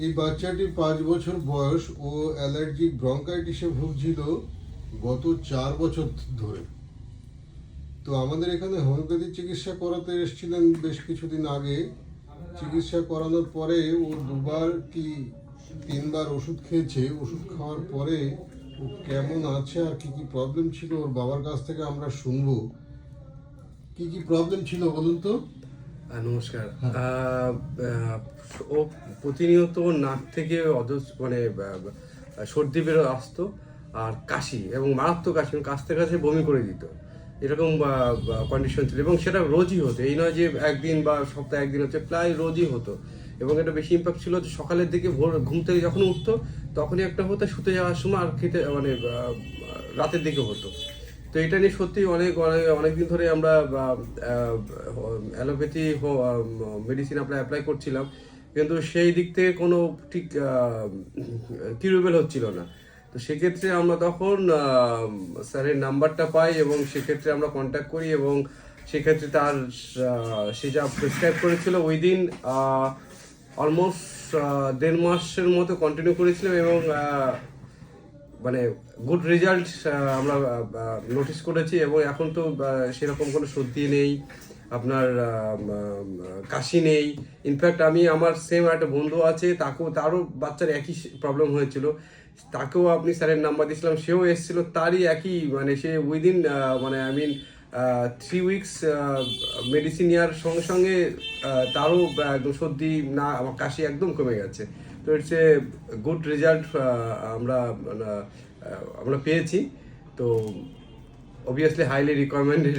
এই বাচ্চাটি 5 বছর বয়স। ও অ্যালার্জিক ব্রঙ্কাইটিসে ভুগছিল গত 4 বছর ধরে। তো আমাদের এখানে হোমিওপ্যাথি চিকিৎসা করাতে এসেছিলেন বেশ কিছুদিন আগে। চিকিৎসা করানোর পরে ও 2বার কি 3বার ওষুধ খেয়েছে। ওষুধ খাওয়ার পরে ও কেমন আছে আর কি কি প্রবলেম ছিল ওর বাবার কাছ থেকে আমরা শুনবো। কি কি প্রবলেম ছিল বলুন তো? নমস্কার। ও প্রতিনিয়ত নাক থেকে মানে সর্দি বেরো আসতো, আর কাশি, এবং মারাত্মক কাশি, কাশতে কাশতে বমি করে দিত, এরকম কন্ডিশন ছিল। এবং সেটা রোজই হতো, এই নয় যে একদিন বা সপ্তাহে একদিন হচ্ছে, প্রায় রোজই হতো। এবং এটা বেশি ইম্প্যাক্ট ছিল যে সকালের দিকে ভোর ঘুম থেকে যখন উঠতো তখনই একটা হতো, শুতে যাওয়ার সময়, আর খেতে মানে রাতের দিকে হতো। তো এটা নিয়ে সত্যি অনেক দিন ধরে আমরা অ্যালোপ্যাথি মেডিসিন অ্যাপ্লাই করছিলাম, কিন্তু সেই দিক থেকে কোনো ঠিক কিউরেবল হচ্ছিল না। তো সেক্ষেত্রে আমরা তখন স্যারের নাম্বারটা পাই, এবং সেক্ষেত্রে আমরা কন্ট্যাক্ট করি, এবং সেক্ষেত্রে তার সে যা প্রেসক্রাইব করেছিল উইদিন অলমোস্ট 1.5 মাসের মতো কন্টিনিউ করেছিলাম, এবং মানে গুড রেজাল্ট আমরা নোটিস করেছি। এবং এখন তো সেরকম কোনো সর্দি নেই, আপনার কাশি নেই। ইনফ্যাক্ট আমি আমার সেম একটা বন্ধু আছে, তারও বাচ্চার একই প্রবলেম হয়েছিল, তাকেও আপনি স্যারের নাম্বার দিয়েছিলাম, সেও এসেছিল, তারই একই, মানে সে উইদিন মানে 3 উইকস মেডিসিন নেওয়ার সঙ্গে সঙ্গে তারও একদম সর্দি না, আমার কাশি একদম কমে গেছে। তো ইটস এ গুড রেজাল্ট আমরা পেয়েছি। তো অবভিয়াসলি হাইলি রিকমেন্ডেড